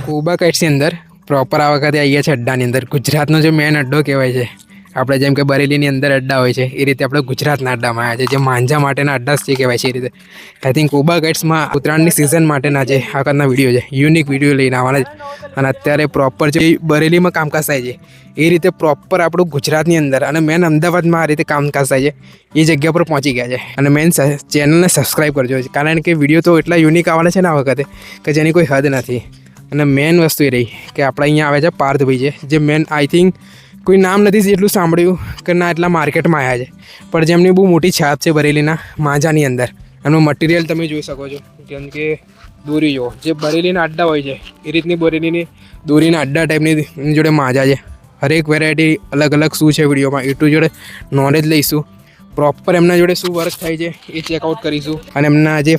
કુબા કાઇટ્સની અંદર પ્રોપર આ વખતે આવી ગયા છે અડ્ડાની અંદર. ગુજરાતનો જે મેન અડ્ડો કહેવાય છે, આપણે જેમ કે બરેલીની અંદર અડ્ડા હોય છે એ રીતે આપણે ગુજરાતના અડ્ડામાં આવ્યા છે, જે માંજા માટેના અડ્ડા જે કહેવાય છે એ રીતે. આઈ થિંક કુબા કાઇટ્સમાં ઉત્તરાયણની સિઝન માટેના જે આગળના વિડીયો છે, યુનિક વિડીયો લઈને આવવાના છે. અને અત્યારે પ્રોપર જે બરેલીમાં કામકાજ થાય છે એ રીતે પ્રોપર આપણું ગુજરાતની અંદર અને મેન અમદાવાદમાં આ રીતે કામકાજ થાય છે એ જગ્યા પર પહોંચી ગયા છે. અને મેન ચેનલને સબસ્ક્રાઈબ કરજો, કારણ કે વિડીયો તો એટલા યુનિક આવવાના છે ને આ વખતે કે જેની કોઈ હદ નથી. અને મેન વસ્તુ એ રહી કે આપણે અહીંયા આવે છે પાર્થભાઈ છે, જે મેન આઈ થિંક કોઈ નામ નથી જેટલું સાંભળ્યું કે ના એટલા માર્કેટમાં આવ્યા છે, પણ જેમની બહુ મોટી છાપ છે બરેલીના માંજાની અંદર. એનું મટીરિયલ તમે જોઈ શકો છો, જેમ કે દોરી જુઓ, જે બરેલીના અડ્ડા હોય છે એ રીતની બરેલીની દોરીના અડ્ડા ટાઈપની જોડે માંજા છે. હરેક વેરાયટી અલગ અલગ શું છે વિડીયોમાં એ ટુ જોડે નોલેજ લઈશું. પ્રોપર એમના જોડે શું વર્ક થાય છે એ ચેકઆઉટ કરીશું. અને એમના જે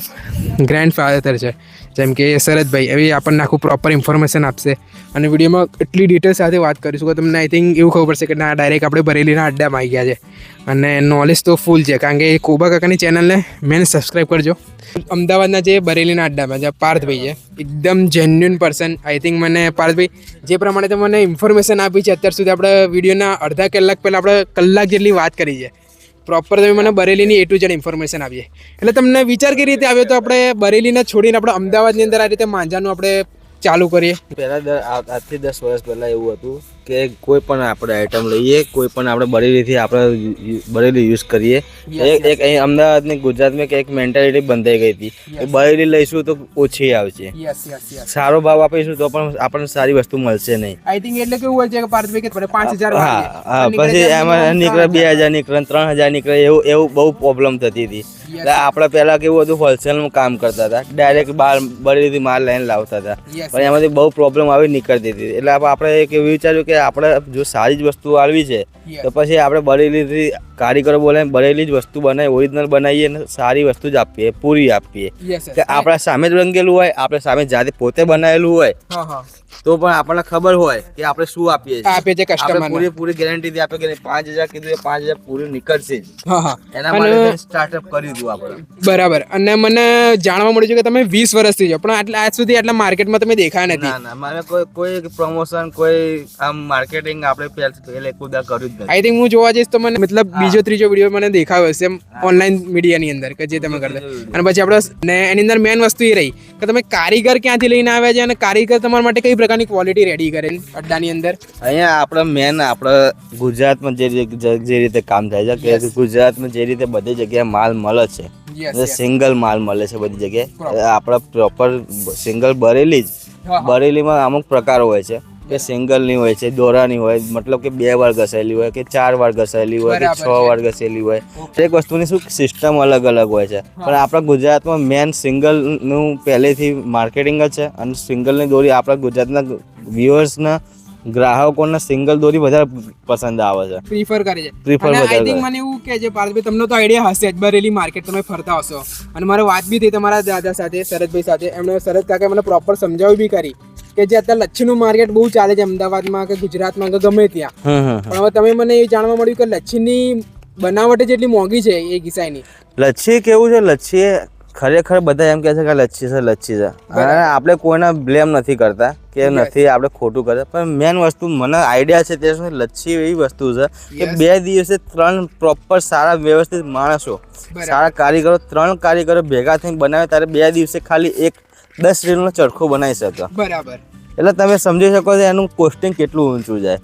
ગ્રેન્ડ ફાધર છે જેમ કે શરદભાઈ, એવી આપણને આખું પ્રોપર ઇન્ફોર્મેશન આપશે. અને વિડીયોમાં એટલી ડિટેલ સાથે વાત કરીશું કે તમને આઈ થિંક એવું ખબર પડશે કે ના ડાયરેક્ટ આપણે બરેલીના અડ્ડામાં આવી ગયા છે. અને નોલેજ તો ફૂલ છે, કારણ કે કુબા કાકાની ચેનલને મેન સબસ્ક્રાઈબ કરજો. અમદાવાદના જે બરેલીના અડ્ડામાં જે પાર્થભાઈ છે, એકદમ જેન્યુઅન પર્સન. આઈ થિંક મને પાર્થભાઈ જે પ્રમાણે તમને ઇન્ફોર્મેશન આપી છે અત્યાર સુધી, આપણે વિડીયોના અડધા કલાક પહેલાં આપણે કલાક જેટલી વાત કરી છે. પ્રોપર તમે મને બરેલીની એ ટુ ઝેડ ઇન્ફોર્મેશન આપીએ, એટલે તમને વિચાર કઈ રીતે આવ્યો તો આપણે બરેલીને છોડીને આપણે અમદાવાદની અંદર આ રીતે માંજાનું આપણે ચાલુ કરીએ. પહેલાં આજથી 10 વર્ષ પહેલાં એવું હતું કે કોઈ પણ આપણે આઈટમ લઈએ, કોઈ પણ આપણે બરેલીથી આપણે બરેલી યુઝ કરીએ. એક અહીં અમદાવાદની ગુજરાતમાં એક મેન્ટાલિટી બંધાઈ ગઈ હતી કે બરેલી લઈશું તો ઓછી આવશે, સારો ભાવ આપીશું તો પણ આપણને સારી વસ્તુ મળશે નહીં. આઈ થિંક એટલે કેવું હોય છે કે પાર્થભાઈ કે 5000 હા, પછી એમાં નીકળે 2000 નીકળે 3000 નીકળે, એવું બહુ પ્રોબ્લેમ થતી હતી. એટલે આપણે પહેલાં કેવું હતું, હોલસેલનું કામ કરતા હતા, ડાયરેક્ટ બહાર બરેલીથી માલ લઈને લાવતા હતા, પણ એમાંથી બહુ પ્રોબ્લેમ આવી નીકળતી હતી. એટલે આપણે એક એવું વિચાર્યું કે આપણે જો સારી જ વસ્તુ આવવી છે તો પછી આપણે બરેલીથી કારીગરો બોલાવીને બરેલી જ વસ્તુ બનાવી, ઓરિજિનલ બનાવીએ અને સારી વસ્તુ જ આપીએ, પૂરી આપીએ. કે આપણા સામે જ રંગેલું હોય, આપણે સામે જાતે પોતે બનાવેલું હોય તો પણ આપણને ખબર હોય કે આપણે શું આપીએ છીએ. પૂરી ગેરંટીથી આપે કે 5000 કીધું 5000 પૂરી નીકળશે. એના માટે સ્ટાર્ટઅપ કર્યું હતું આપણે. બરાબર. અને મને જાણવા મળ્યું છે કે તમે 20 વર્ષથી છો, પણ આજ સુધી આટલા માર્કેટમાં તમે દેખાયા નથી. ના, મારે કોઈ પ્રમોશન, કોઈ આમ માર્કેટિંગ આપણે પહેલે કુદા કર્યું જ નથી. આઈ થિંક હું જોવા જઈશ તો મને મતલબ બીજો ત્રીજો વિડીયો મને દેખાયો હશે ઓનલાઈન મીડિયાની અંદર કે જે તમે કરતા. અને પછી આપણે એની અંદર મેન વસ્તુ એ રહી કે તમે કારીગર ક્યાંથી લઈને આવ્યા છે અને કારીગર તમારા માટે કઈ પ્રકારની ક્વોલિટી રેડી કરે અડ્ડાની અંદર. અહીંયા આપણે ગુજરાતમાં જે રીતે કામ થાય છે કે ગુજરાતમાં જે રીતે બધી જગ્યાએ માલ મળે છે, સિંગલ માલ મળે છે બધી જગ્યાએ. આપણે પ્રોપર સિંગલ બરેલીમાં અમુક પ્રકારો હોય છે કે સિંગલની હોય છે, દોરાની હોય, મતલબ કે 2 વાર ઘસાયેલી હોય કે 4 વાર ઘસાયેલી હોય કે 6 વાર ઘસેલી હોય. દરેક વસ્તુની શું સિસ્ટમ અલગ અલગ હોય છે. પણ આપણા ગુજરાતમાં મેન સિંગલનું પહેલેથી માર્કેટિંગ જ છે. અને સિંગલની દોરી આપણા ગુજરાતના વ્યુઅર્સના ગ્રાહકોને સિંગલ દોરી વધારે પસંદ આવે છે, પ્રિફર કરે છે. અને આઈ થિંક મને એવું કે છે પાર્થભાઈ, તમને તો આઈડિયા હશે જ, બરેલી માર્કેટ તમે ફરતા હશો. અને મારે વાત બી થઈ તમારા દાદા સાથે, શરદભાઈ સાથે. એમણે શરદ કાકા મને પ્રોપર સમજાવી બી કરી કે જે અત્યારે લચ્છીનું માર્કેટ બહુ ચાલે છે અમદાવાદમાં કે ગુજરાતમાં કે ગમે ત્યાં. પણ હવે તમે મને એ જાણવા મળ્યું કે લચ્છીની બનાવટ જેટલી મોંઘી છે એ કિસાઈની. લચ્છી કેવું છે, લચ્છી ખરેખર બધા એમ કહે છે કે લચ્છી છે. અને આપણે કોઈને બ્લેમ નથી કરતા કે નથી આપણે ખોટું કરતા, પણ મેન વસ્તુ મને આઈડિયા છે તે શું, લચ્છી એવી વસ્તુ છે કે 2 દિવસે 3 પ્રોપર સારા વ્યવસ્થિત માણસો, સારા કારીગરો, 3 કારીગરો ભેગા થઈને બનાવે ત્યારે 2 દિવસે ખાલી 10 રીલનો ચરખો બનાવી શકે. બરાબર. એટલે તમે સમજી શકો છો એનું કોસ્ટિંગ કેટલું ઊંચું જાય.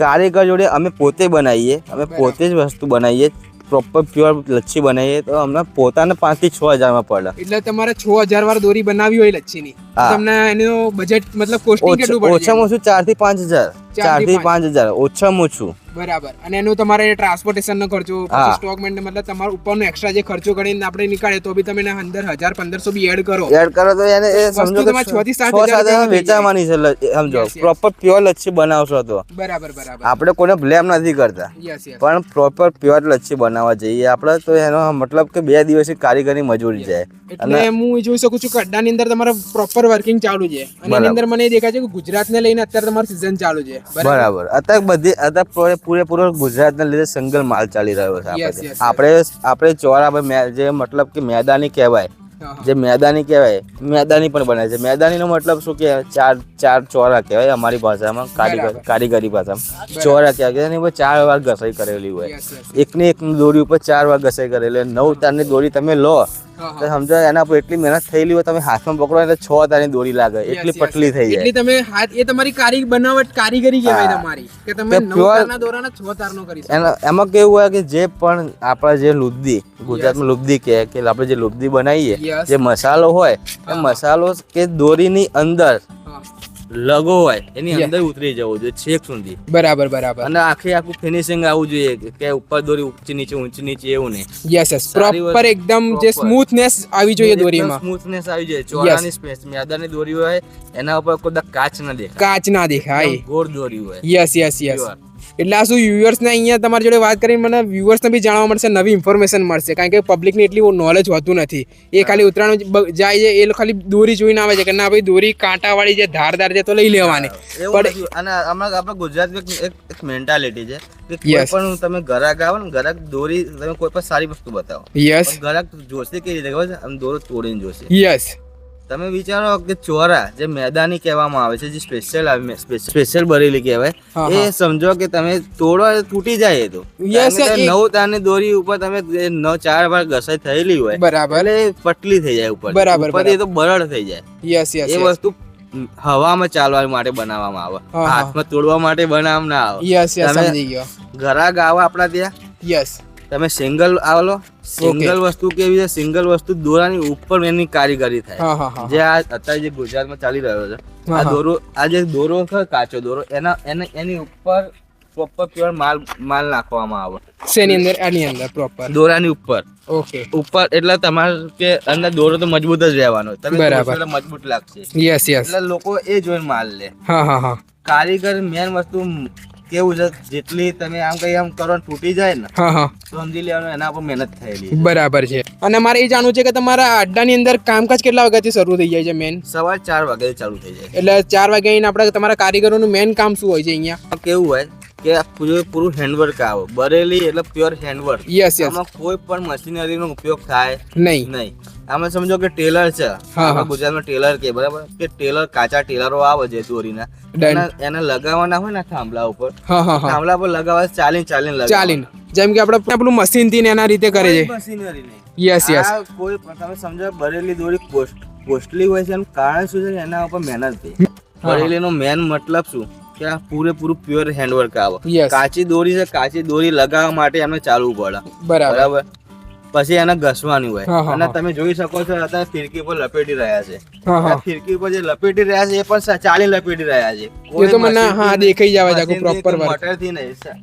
કારીગર જોડે અમે પોતે બનાવીએ, અમે પોતે જ વસ્તુ બનાવીએ, પ્રોપર પ્યોર લચ્છી બનાવીએ તો અમને પોતાને 5 થી 6000 પડે. એટલે તમારે 6000 વાર દોરી બનાવી હોય લચ્છીની, તમને એનું બજેટ મતલબ કોસ્ટિંગ કેટલું પડે? ઓછામાં ઓછું 4 થી 5000. 4 થી 5000 ઓછામાં ઓછું. બરાબર. અને એનું તમારે ટ્રાન્સપોર્ટેશનનો ખર્ચો, પછી સ્ટોક મેન્ટેન, મતલબ તમારો ઉપરનો એક્સ્ટ્રા જે ખર્ચો કરીને આપણે નીકાળે તો બી તમે અંદર 1000-1500 બી એડ કરો તો એને એ સમજો કે 6 થી 7000 વેચાવાની છે. સમજો પ્રોપર પ્યોર લચ્છી બનાવશો તો. બરાબર. આપણે કોઈને બ્લેમ નથી કરતા, પણ પ્રોપર પ્યોર લચ્છી બનાવવા જઈએ આપણે તો એનો મતલબ કે 2 દિવસની કારીગરી મજૂરી જાય. એટલે હું જોઈ શકું છું કે અડ્ડાની અંદર તમારે પ્રોપર વર્કિંગ ચાલુ છે. અને એની અંદર મને દેખાય છે કે ગુજરાતને લઈને અત્યારે તમારી સિઝન ચાલુ છે. બરાબર. અત્યારે પૂરેપૂરો ગુજરાતના લીધે સિંગલ માલ ચાલી રહ્યો છે. આપણે ચોરા જે મતલબ કે મેદાની કહેવાય જે મેદાની કહેવાય મેદાની પણ બને છે. મેદાનીનો મતલબ શું કે ચાર ચોરા કહેવાય અમારી ભાષામાં, કારીગરી ભાષામાં ચોરા કહેવાય. એની ઉપર 4 વાર ઘસાઈ કરેલી હોય, એકની એક દોરી ઉપર 4 વાર ઘસાઈ કરેલી હોય. 9 તારની દોરી તમે લો તો સમજો એના પર એટલી મહેનત થયેલી હોય, તમે હાથમાં પકડો એટલે 6 તારની દોરી લાગે, એટલી પટલી થઈ જાય. એટલે તમે હાથ એ તમારી કારીગરી કહેવાય તમારી, કે તમે 9 તારના દોરાના 6 તારનો કરી શકો. એમાં કેવું હોય કે જે પણ આપણા જે લુદ્દી, ગુજરાતમાં લુદ્દી કે આપણે જે લુદ્દી બનાવીએ, જે મસાલો હોય એ મસાલો કે દોરીની અંદર લગો હોય એની અંદર ઉતરી જવો જોઈએ છેક સુધી. બરાબર. અને આખું ફિનિશિંગ આવવું જોઈએ કે ઉપર દોરી ઊંચી નીચે એવું નહીં. યસ પ્રોપર એકદમ જે સ્મૂથનેસ આવી જોઈએ દોરીમાં, સ્મૂથનેસ આવી જોઈએ. ચોરાની સ્પેસ મેદાની દોરી હોય એના ઉપર કોઈ કાચ ના દેખાય, ગોળ દોરી હોય. યસ. એટલે આ શું વ્યુઅર્સને અહીંયા તમારી જોડે વાત કરીને મને વ્યુઅર્સને બી જાણવા મળશે, નવી ઇન્ફોર્મેશન મળશે, કારણ કે પબ્લિકને એટલી નોલેજ હોતું નથી. એ ખાલી ઉત્તરાયણ જાય છે એ ખાલી દોરી જોઈને આવે છે કે ના ભાઈ દોરી કાંટાવાળી છે, ધારદાર છે તો લઈ લેવાની. પણ અને આપણા ગુજરાતમાં એક મેન્ટાલિટી છે કે કોઈ પણ તમે ગ્રાહક આવો ને, ગ્રાહક દોરી તમે કોઈ પણ સારી વસ્તુ બતાવો, યસ ગ્રાહક જોશે કેવી રીતે ખબર છે, આમ દોરો તોડીને જોશે. યસ તમે વિચારો કે ચોરા જે મેદાની કહેવામાં આવે છે, જે સ્પેશિયલ બરેલી કહેવાય, એ સમજો કે તમે તોડો તૂટી જાય. તો 9 તારની દોરી ઉપર તમે 4 વાર ઘસાઈ થયેલી હોય, બરાબર, એટલે પટલી થઈ જાય ઉપર, બરાબર, એ તો બરડ થઈ જાય. યસ એ વસ્તુ હવામાં ચાલવા માટે બનાવવામાં આવે, હાથમાં તોડવા માટે બનાવવામાં ના આવે. યસ સમજી ગયો. ગ્રાહક આવે આપણા ત્યાં, યસ તમે સિંગલ આવો, સિંગલ વસ્તુ કેવી છે, સિંગલ વસ્તુ દોરાની ઉપર એની કારીગરી થાય. જે આ અત્યારે જે ગુજરાતમાં ચાલી રહ્યો છે, આ દોરો, આ જે દોરો છે કાચો દોરો, એની ઉપર પ્રોપર પ્યોર માલ નાખવામાં આવે. શેની અંદર? આની અંદર પ્રોપર દોરાની ઉપર. ઓકે, ઉપર એટલે તમારે કે અંદર દોરો તો મજબૂત જ રહેવાનો, તમે બરાબર, મજબૂત લાગશે. યસ એટલે લોકો એ જોઈને માલ લે. હા. કારીગર મેન વસ્તુ કેવું છે, જેટલી તમે આમ કઈ આમ કરો તૂટી જાય ને, તો સમજી લેવાનું એના પર મહેનત થયેલી. બરાબર છે. અને મારે એ જાણવું છે કે તમારા અડ્ડાની અંદર કામકાજ કેટલા વાગ્યાથી શરૂ થઈ જાય છે? મેન સવારે 4 વાગે ચાલુ થઈ જાય. એટલે 4 વાગે આવીને આપણે તમારા કારીગરોનું મેન કામ શું હોય છે અહીંયા? કેવું હોય કે પૂરું હેન્ડવર્ક આવે. બરેલી એટલે પ્યોર હેન્ડવર્ક. યસ. આમાં કોઈ પણ મશીનરીનો ઉપયોગ થાય નહીં. આમાં સમજો કે ટેલર છે, ગુજરાતમાં ટેલર કે બરાબર, કે ટેલર કાચા ટેલરો આવે છે દોરીના, એને લગાવવાના હોય ને થાંભલા ઉપર, થાંભલા પર લગાવવા ચાલીને જેમ કે આપણે પેલું મશીન થી એના રીતે કરે છે. મશીનરી નહીં. યસ. કોઈ તમે સમજો બરેલી દોરી કોસ્ટલી હોય છે, એનું કારણ શું છે? એના ઉપર મહેનત થઈ. બરેલીનો મેન મતલબ શું કે આ પૂરેપૂરું પ્યોર હેન્ડવર્ક આવે. કાચી દોરી છે, કાચી દોરી લગાવવા માટે એમને ચાલવું પડે, બરાબર, પછી એને ઘસવાની હોય. અને તમે જોઈ શકો છો અત્યારે ફિરકી પર લપેટી રહ્યા છે, ફિરકી પર જે લપેટી રહ્યા છે એ પણ ચાલી લપેટી રહ્યા છે. એ તો મને દેખાઈ જાય છે પ્રોપર મોટર થી નહીં,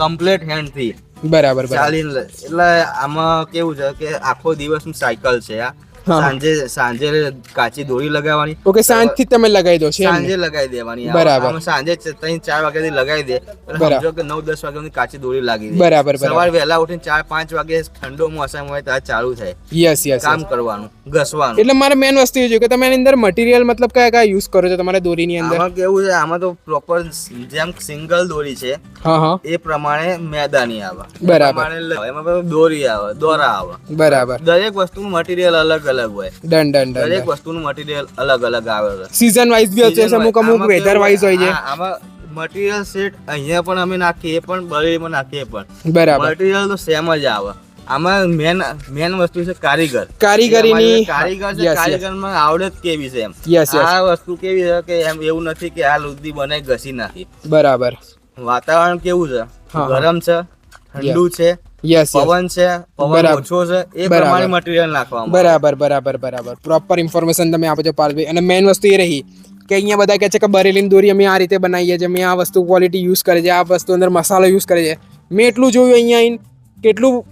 કમ્પ્લીટ હેન્ડ થી, બરાબર, ચાલીને. એટલે આમાં કેવું છે કે આખો દિવસનું સાયકલ છે આ. સાંજે કાચી દોરી લગાવવાની. ઓકે, સાંજથી તમે લગાવી દો છો? સાંજે લગાવી દેવાની, બરાબર. સાંજે 3-4 વાગ્યાથી લગાવી દે, સમજો કે 9-10 વાગ્યાની કાચી દોરી લાગી દે. બરાબર. સવારે વહેલા ઉઠીને 4-5 વાગે ઠંડો મોસમ હોય ત્યારે ચાલુ થાય. યસ. કામ કરવાનું, ઘસવાનું. એટલે મારે મેન વસ્તુ એ છે કે તમે એની અંદર મટીરિયલ મતલબ કયા યુઝ કરો છો તમારા દોરીની અંદર? આમાં કેવું છે, આમાં તો પ્રોપર જેમ સિંગલ દોરી છે એ પ્રમાણે મેદાની આવે, બરાબર, એમાં દોરી આવે, દોરા આવે, બરાબર. દરેક વસ્તુનું મટીરિયલ અલગ હોય. ડન. દરેક વસ્તુનું મટીરિયલ અલગ આવે છે. સીઝન વાઇઝ બી છે, અમુક વેધર વાઇઝ હોય છે. આમાં મટીરિયલ સેટ અહીંયા પણ અમે નાખીએ, એ પણ બરેલીમાં નાખીએ પણ, બરાબર, મટીરિયલ તો સેમ જ આવે. આમાં મેન વસ્તુ છે કારીગરીની. કારીગરમાં આવડત કેવી છે એમ. આ વસ્તુ કેવી છે કે એમ એવું નથી કે આ લુદ્દી બનાવી ઘસી નાખી. બરાબર. વાતાવરણ કેવું છે? ગરમ છે, ઠંડુ છે, યસ, પવન છે, પવન ઓછો છે, એ પ્રમાણે મટીરિયલ નાખવામાં. બરાબર. પ્રોપર ઇન્ફોર્મેશન તમે આપો છો પાર્થભાઈ. અને મેઇન વસ્તુ એ રહી કે અહીંયા બધા કહે છે કે બરેલીની દોરી અમે આ રીતે બનાવીએ છીએ, અમે આ વસ્તુ ક્વોલિટી યુઝ કરે છે, આ વસ્તુ અંદર મસાલો યુઝ કરે છે. મેં એટલું જોયું અહીંયા આવીને કેટલું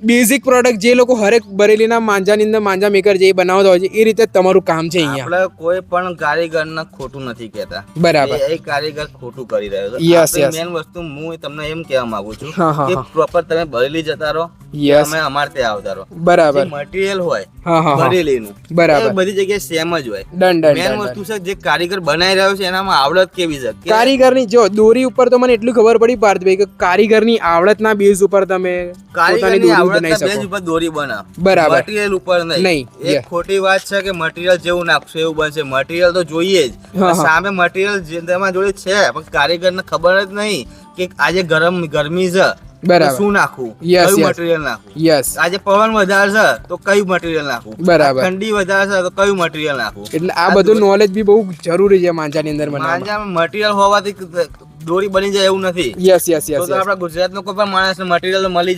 બેઝિક પ્રોડક્ટ જે લોકો હરેક બરેલીના માંજાની અંદર માંજા મેકર જે બનાવતા હોય છે એ રીતે તમારું કામ છે અહીંયા. આપણે કોઈ પણ કારીગરને ખોટું નથી કહેતા, બરાબર. એ કારીગર ખોટું કરી રહ્યો છે. યસ. મેન વસ્તુ હું તમને એમ કહેવા માંગુ છું કે પ્રોપર તમે બરેલી જતા રહો, યસ તમે અમારે ત્યાં આવતા રહો. બરાબર મટીરિયલ હોય હા હા હા બરેલીનું બરાબર એ બધી જગ્યાએ સેમ જ હોય. ડન ડન મેન ડન વસ્તુ છે જે કારીગર બનાવી રહ્યો છે એનામાં આવડત કેવી છે કે કારીગરની જો દોરી ઉપર તો મને એટલું ખબર પડી પાર્થભાઈ કે કારીગરની આવડતના બેઝ ઉપર તમે પોતાની કારીગરની દોરી આવડતના બનાવી બેઝ શકો ઉપર દોરી બનાવ. બરાબર. મટીરિયલ ઉપર નહીં. નહીં, એક yeah. ખોટી વાત છે કે મટીરિયલ જેવું નાખશો એવું બનશે. મટીરિયલ તો જોઈએ જ. હા, હા. સામે મટીરિયલ જે તમારા જોડે છે પણ કારીગરને ખબર જ નહીં કે આજે ગરમી છે તો બરાબર. શું નાખવું, Yes, કયું yes. મટીરિયલ નાખવું. યસ આજે પવન વધારે છે તો કયું મટીરિયલ નાખવું, બરાબર. ઠંડી વધારે છે તો કયું મટીરિયલ નાખવું. એટલે આ બધું નોલેજ બી બહુ જરૂરી છે માંજાની અંદર બનાવવામાં માંજામાં મટીરિયલ હોવાથી દોરી બની જાય એવું નથી. યસ યસ તો યસ તો આપણા ગુજરાતનો કોઈ પણ માણસને મટીરિયલ મળી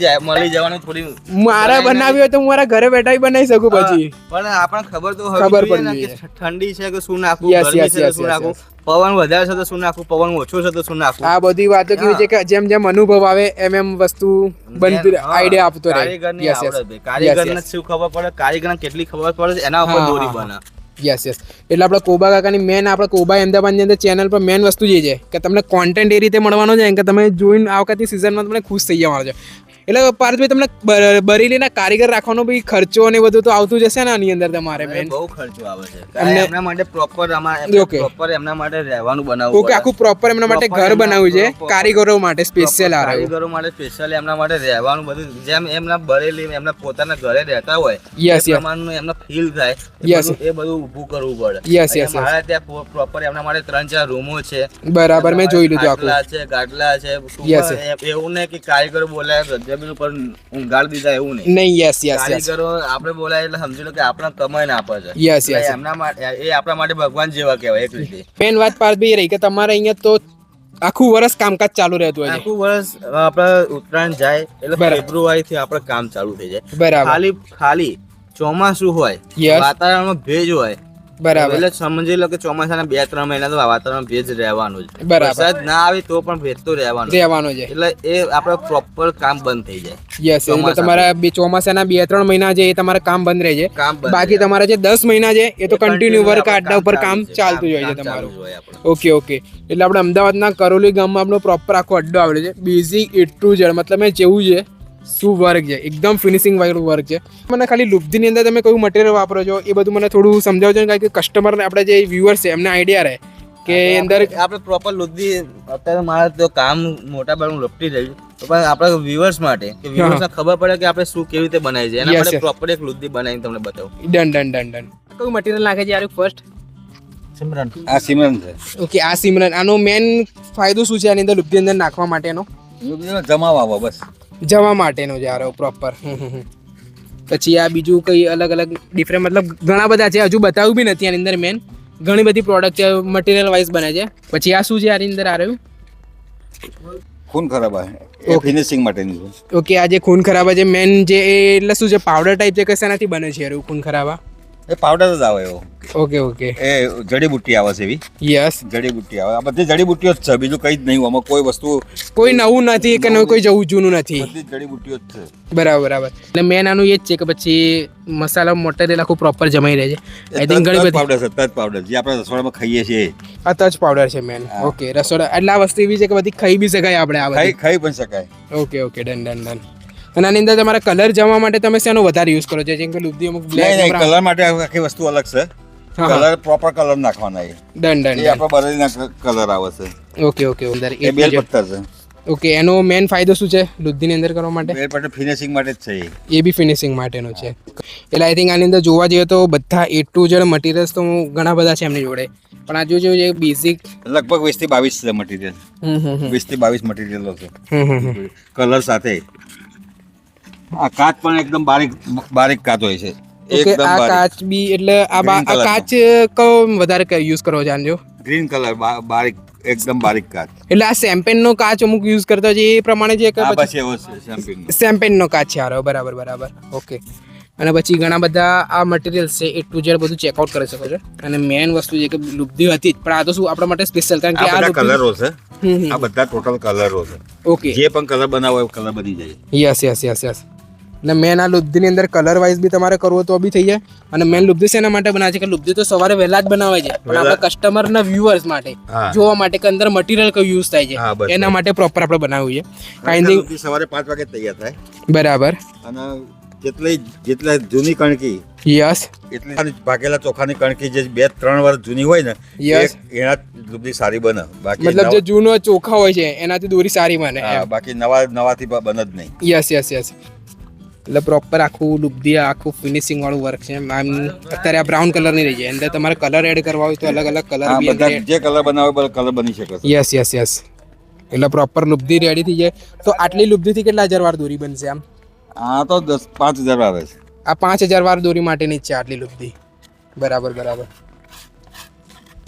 જવાનું થોડી મારા બનાવી હોય તો હું મારા ઘરે બેઠા બનાવી શકું પછી પણ આપણને ખબર તો ખબર હોવી જોઈએ ને પડવી કે ઠંડી છે કે શું નાખવું, Yes, ગરમી yes, છે કે yes, શું yes, નાખવું, yes. પવન વધારે છે તો શું નાખવું, પવન ઓછો છે તો શું નાખવું. આ બધી વાતો કેવી છે કે જેમ જેમ અનુભવ આવે એમ એમ વસ્તુ બનતી હા, આઈડિયા આપતો રહે કારીગરની યસ યસ આવડત છે. કારીગરને શું ખબર પડે, કારીગરને કેટલી ખબર પડે છે, એના ઉપર હા, દોરી હા, બને. યસ યસ એટલે આપણે કોબા કાકાની મેન આપણે કોબા અમદાવાદની અંદર ચેનલ પર મેન વસ્તુ જે છે કે તમને કોન્ટેન્ટ એ રીતે મળવાનો છે કે તમે જોઈને આ વખતની સિઝનમાં તમને ખુશ થઈ જવાનો છે. એટલે પાર્થભાઈ તમને બરેલીના કારીગર રાખવાનો બી ખર્ચો ને બધું તો આવતું જશે ને આની અંદર તમારે અરે મેન બહુ ખર્ચો આવે છે. એમના માટે પ્રોપર Okay. પ્રોપર એમના માટે રહેવાનું બનાવવું ઓકે આખું પ્રોપર એમના માટે Proper ઘર એમના બનાવ્યું છે proper- કારીગરો માટે સ્પેશિયલ આ રહ્યું કારીગરો માટે સ્પેશિયલ એમના માટે રહેવાનું બધું જેમ એમના બરેલી એમના પોતાના ઘરે રહેતા હોય Yes, એ yes. પ્રમાણનું એમને ફીલ થાય Yes. એ બધું ઊભું કરવું પડે. Yes, yes, અહીંયા મારા ત્યાં પ્રોપર એમના માટે 3-4 રૂમો છે. બરાબર મેં એમના જોઈ લીધું આખું ખાટલા છે, ગાડલા છે. Yes, એવું નહીં કે કારીગરો બોલાય જમીન ઉપર ઊંઘાડી દીધા એવું નહીં. નહીં યસ યસ યસ કારીગરો આપણે બોલાય એટલે સમજી લો કે આપણા કમાઈને આપે છે. Yes, એટલે yes. એમના માટે એ આપણા માટે ભગવાન જેવા કહેવાય એક રીતે. મેન વાત પાર્થભાઈ એ રહી કે તમારે અહીંયા તો આખું વર્ષ કામકાજ ચાલુ રહેતું હોય છે આખું વર્ષ આપણે ઉત્તરાયણ જાય એટલે બરાબર. ફેબ્રુઆરી થી આપણે કામ ચાલુ થઈ જાય. બરાબર ખાલી ચોમાસું હોય, Yes. વાતાવરણમાં ભેજ હોય, બરાબર એટલે સમજી લો કે ચોમાસાના 2-3 મહિના તો વાતાવરણ ભેજ રહેવાનું જ. બરાબર. વરસાદ ના આવે તો પણ ભેજ તો રહેવાનું જ. રહેવાનો છે એટલે એ આપણે પ્રોપર કામ બંધ થઈ જાય. યસ એટલે ચોમાસા તમારા ચોમાસાના 2-3 મહિના છે એ તમારા કામ બંધ રહે છે કામ બંધ બાકી રહે. તમારા જે 10 મહિના છે એ તો કન્ટિન્યુ વર્ક આપણે આડના ઉપર કામ છે. ચાલતું જ હોય છે કામ તમારું ચાલુ જ હોય આપણું. ઓકે ઓકે એટલે આપણે અમદાવાદના કરોલી ગામમાં આપણો પ્રોપર આખો અડ્ડો આવેલો છે બેઝિક A to Z મતલબ મેં જેવું છે શું વર્ક છે એકદમ ફિનિશિંગ વાળું વર્ક છે. મને ખાલી લુબ્ધીની અંદર તમે કયું મટીરિયલ વાપરો છો એ બધું મને થોડું સમજાવજો ને કારણ કે કસ્ટમરને આપણે જે વ્યુઅર્સ છે એમને આઈડિયા રહે કે અંદર આપણે પ્રોપર લુદ્દી અત્યારે મારે તો કામ મોટા ભાગનું લપટી રહ્યું પણ આપણા વ્યુઅર્સ માટે કે વ્યુઅર્સને ખબર પડે કે આપણે શું કેવી રીતે બનાવી છે એના Yes, માટે yes. પ્રોપર એક લુદ્દી બનાવીને તમને બતાવું. ડન ડન ડન ડન કયું મટીરિયલ નાખે છે યાર ફર્સ્ટ સિમરન આ સિમરન છે ઓકે આ સિમરન આનો મેન ફાયદો શું છે આની અંદર લુબ્ધી અંદર નાખવા માટેનો જમાવા બસ જવા માટેનો જ આ પ્રોપર પછી આ બીજું કઈ અલગ અલગ ડિફરન્ટ મતલબ ઘણા બધા છે હજુ બતાવ્યું બી નથી આની અંદર મેન ઘણી બધી પ્રોડક્ટ છે મટીરિયલ વાઇઝ બને છે પછી આ શું છે આની અંદર આ રહ્યું ખૂન ખરાબ એ ફિનિશિંગ માટેની છે ઓકે આ જે ખૂન ખરાબા છે મેન જે એ એટલે શું છે પાવડર ટાઈપ છે કે શેનાથી બને છે યાર ખૂન ખરાબા એ પાવડર જ આવે એવો ઓકે ઓકે એ જડીબુટ્ટી આવે છે એવી યસ જડીબુટ્ટી આવે આ બધી જડીબુટ્ટીઓ જ છે બીજું કંઈ જ નહીં આમાં કોઈ વસ્તુ કોઈ નવું નથી કે કોઈ જવું જૂનું નથી બધી જ જડીબુટ્ટીઓ જ છે બરાબર બરાબર એટલે મેન આનું એ જ છે કે પછી મસાલા મટીરિયલ આખું પ્રોપર જમાઈ રહે છે આઈ થિંક ઘણી બધી પાવડર છે તજ પાવડર જે આપણે રસોડામાં ખાઈએ છીએ આ તજ પાવડર છે મેન ઓકે રસોડા એટલે આ વસ્તુ એવી છે કે બધી ખાઈ બી શકાય આપણે આ બધી ખાઈ પણ શકાય okay okay done done done અને આની અંદર તમારા કલર જવા માટે તમે શેનો વધારે યુઝ કરો છો જેમ કે લુબ્ધી અમુક નહીં નહીં બ્લેક કલર માટે આખી વસ્તુ અલગ છે હા, હા. કલર પ્રોપર કલર નાખવાના એ ડન ડન એ આપણે બરેલીના કલર આવે છે ઓકે ઓકે અંદર એ બેલ પથ્થર છે ઓકે એનો મેન ફાયદો શું છે લુદ્ધીની અંદર કરવા માટે બેલ પથ્થર ફિનિશિંગ માટે જ છે એ એ બી ફિનિશિંગ માટેનો છે એટલે આઈ થિંક આની અંદર જોવા જઈએ તો બધા A to Z મટીરિયલ્સ તો ઘણા બધા છે એમની જોડે પણ આ જો જે બેઝિક લગભગ 20 થી 22 છે મટીરિયલ 20 થી 22 મટીરિયલો છે કલર સાથે આ કાચ પણ એકદમ બારીક કાચ હોય છે ઓકે એકદમ આ બારીક કાચ બી એટલે આ Green આ colour કાચ કયો વધારે યુઝ કરો છો આનો ગ્રીન કલર બારીક એકદમ બારીક કાચ એટલે આ શેમ્પેન નો કાચ અમુક યુઝ કરતા હોય છે એ પ્રમાણે જે આ બસ એવો છે શેમ્પેન શેમ્પેન નો કાચ છે આરો બરાબર બરાબર ઓકે અને પછી ઘણા બધા આ મટીરિયલ્સ છે A to Z બધું ચેકઆઉટ કરી શકો છો અને મેન વસ્તુ છે કે લુબ્ધી હતી જ પણ આ તો શું આપણા માટે સ્પેશિયલ કારણ કે આ બધા કલરો છે હમ. આ બધા ટોટલ કલરો છે ઓકે જે પણ કલર બનાવો એ કલર બની જાય યસ યસ યસ યસ અને મેન આ લુબ્ધીની અંદર કલર વાઇઝ બી તમારે કરવો તો બી થઈ જાય અને મેન લુબ્ધી શેના માટે બનાવે છે કે લુબ્ધી તો સવારે વહેલા જ બનાવે છે પણ આપણા કસ્ટમરના વ્યુઅર્સ માટે હા. જોવા માટે કે અંદર મટીરિયલ કયું યુઝ થાય હા, છે બસ, એના માટે પ્રોપર આપણે બનાવ્યું છે આઈ થિંક સવારે 5 વાગે તૈયાર થાય બરાબર. અને જેટલા જૂની કણકી યસ. એટલી ભાગેલા ચોખાની કણકી જે 2-3 વર્ષ જૂની હોય ને Yes. એના દૂધી સારી બને. બાકી મતલબ જે જૂનો ચોખા હોય છે એનાથી દોરી સારી બને. બાકી નવાથી બને જ નહીં. Yes yes yes. એટલે પ્રોપર આખું લુબ્ધી આખું ફિનિશિંગ વાળું વર્ક છે. આમ અત્યારે આ બ્રાઉન કલર ની રહી જાય, અંદર તમારે કલર એડ કરવા હોય તો અલગ અલગ કલર બી બધા જે કલર બનાવે કલર બની શકે છે. Yes yes yes. એટલે પ્રોપર લુબ્ધી રેડી થઈ જાય. તો આટલી લુબ્ધીથી કેટલા હજાર વાર દોરી બનશે આમ? આ તો 5,000 આવે છે. આ 5,000 વાર દોરી માટેની જ છે આટલી લુબ્ધી. બરાબર બરાબર.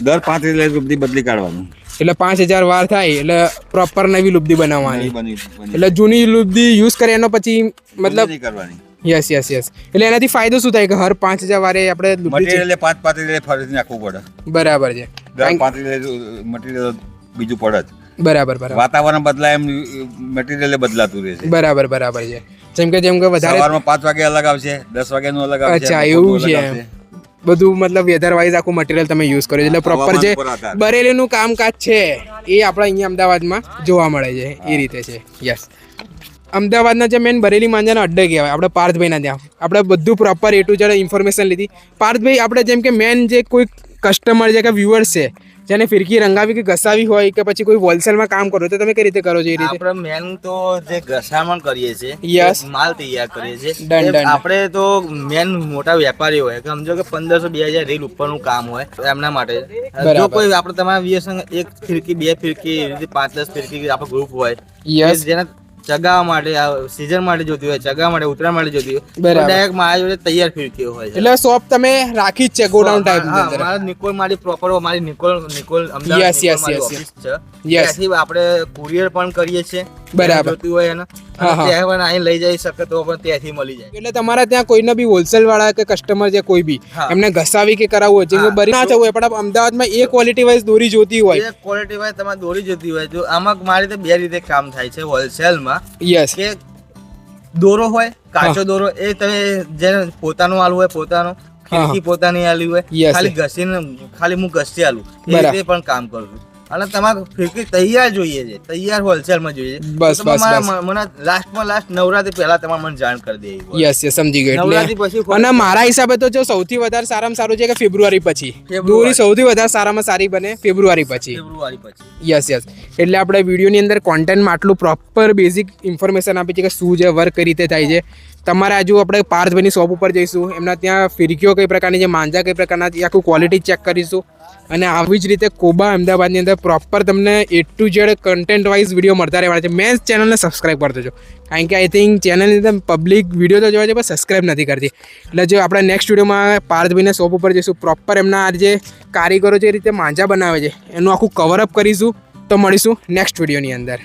દર 5 એટલે લુબ્ધી બદલી કાઢવાનું. એટલે 5,000 વાર થાય એટલે પ્રોપર નવી લુબ્ધી બનાવવાની. બની એટલે જૂની લુબ્ધી યુઝ કરે એનો પછી મતલબ નહીં કરવાની. Yes yes yes. એટલે એનાથી ફાયદો શું થાય કે હર 5,000 વારે આપણે લુબ્ધી મટીરિયલ 5 એટલે ફરીથી નાખવું પડે. બરાબર છે. દર 5 એટલે મટીરિયલ બીજું પડે જ. બરાબર બરાબર વાતાવરણ બદલાય એમ મટીરિયલ બદલાતું રહે છે. બરાબર બરાબર છે. જેમ કે વધારે સવારમાં 5 વાગે અલગ આવશે, 10 વાગ્યાનું અલગ આવશે. અચ્છા બપોરનું એવું અલગ છે. આવશે. બધું મતલબ વેધર વાઇઝ આખું મટીરિયલ તમે યુઝ કરો છો. એટલે પ્રોપર જે હવામાન પર આધાર. બરેલીનું કામકાજ છે એ આપણે અહીંયા અમદાવાદમાં જોવા મળે છે એ રીતે છે. યસ. અમદાવાદના જે મેન બરેલી માંજાના અડ્ડે કહેવાય આપણે પાર્થભાઈના ત્યાં આપણે બધું proper A to Z information લીધી. પાર્થભાઈ આપણે જેમ કે મેન જે કોઈ કસ્ટમર છે કે વ્યુઅર્સ છે જેને ફિરકી રંગાવી કે ઘસાવી હોય કે પછી કોઈ હોલસેલમાં કામ કરો તો તમે કઈ રીતે કરો છો એ રીતે? આપણે મેન તો જે ઘસામણ કરીએ છીએ, Yes. માલ તૈયાર કરીએ છીએ. Done, done. આપણે તો મેન મોટા વેપારી હોય કે સમજો કે 1,500-2,000 રીલ ઉપરનું કામ હોય તો એમના માટે. બરાબર. જો કોઈ આપણે તમારા વ્યસન 1 ફિરકી 2 ફિરકી એવી રીતે 5-10 ફિરકી આપણું ગ્રુપ હોય Yes. કે જેને ચગાવવા માટે સીઝન માટે જોતી હોય, ચગાવવા માટે ઉતરાણ માટે જોતી હોય, બરાબર. ડાયરેક્ટ મારા જોડે તૈયાર ફિરકીઓ હોય છે. એટલે શોપ તમે રાખી જ છે ગોડાઉન ટાઈપની હા, અંદર. મારા નિકોલ મારી પ્રોપર મારી નિકોલ અમદાવાદ Yes, yes, નિકોલ મારી yes, ઓફિસ છે. Yes. ત્યાંથી આપણે કુરિયર પણ કરીએ છીએ. બરાબર. જોતું હોય એને હા, હા. ત્યાં પણ અહીં લઈ જઈ શકે તો પણ ત્યાંથી મળી જાય. એટલે તમારા ત્યાં કોઈને બી હોલસેલ વાળા કે કસ્ટમર છે કોઈ બી હા. એમને ઘસાવી કે કરાવવું હોય જેમ કે હા. બરી ના જવું હોય પણ અમદાવાદમાં એ ક્વોલિટી વાઇઝ દોરી જોતી હોય. જે ક્વોલિટી વાય તમારે દોરી જોતી હોય જો આમાં મારી રીતે 2 રીતે કામ થાય છે હોલસેલમાં યસ. કે દોરો હોય કાચો દોરો એ તમે જેને પોતાનું આલુ હોય પોતાનો ખીડકી પોતાની આલી હોય Yes. ખાલી ઘસીને ખાલી હું ઘસી આલું એ બરાબર. રીતે પણ કામ કરું છું. અને તમારે ફિરકી તૈયાર જોઈએ છે, તૈયાર હોલસેલમાં જોઈએ છે. બસ, તો બસ, તમારે બસ. મને લાસ્ટ નવરાત્રી પહેલા તમારે મને જાણ કરી દેવી પડે. યસ યસ સમજી ગયો. નવરાત્રી પછી એટલે અને મારા હિસાબે તો જો સૌથી વધારે સારામાં સારું છે કે ફેબ્રુઆરી પછી ફેબ્રુઆરી. દોરી સૌથી વધારે સારામાં સારી બને ફેબ્રુઆરી પછી. ફેબ્રુઆરી પછી યસ યસ. એટલે આપણે વિડીયોની અંદર કોન્ટેન્ટમાં આટલું પ્રોપર બેઝિક ઇન્ફોર્મેશન આપી છે કે શું છે વર્ક કઈ રીતે થાય છે. તમારે હજુ આપણે પાર્થભાઈની શોપ ઉપર જઈશું, એમના ત્યાં ફિરકીઓ કઈ પ્રકારની છે, માંજા કઈ પ્રકારના છે, એ આખું ક્વોલિટી ચેક કરીશું. અને આવી જ રીતે કોબા અમદાવાદની અંદર પ્રોપર તમને A to Z content wise video મળતા રહેવાના છે. મેં ચેનલને સબસ્ક્રાઈબ કરતો છો કારણ કે આઈ થિંક ચેનલની અંદર પબ્લિક વિડીયો તો જોવા છે પણ સબસ્ક્રાઈબ નથી કરતી. એટલે જો આપણે નેક્સ્ટ વિડીયોમાં પાર્થભાઈને શોપ ઉપર જઈશું, પ્રોપર એમના આ જે કારીગરો જે રીતે માંજા બનાવે છે એનું આખું કવરઅપ કરીશું. તો મળીશું નેક્સ્ટ વિડીયોની અંદર.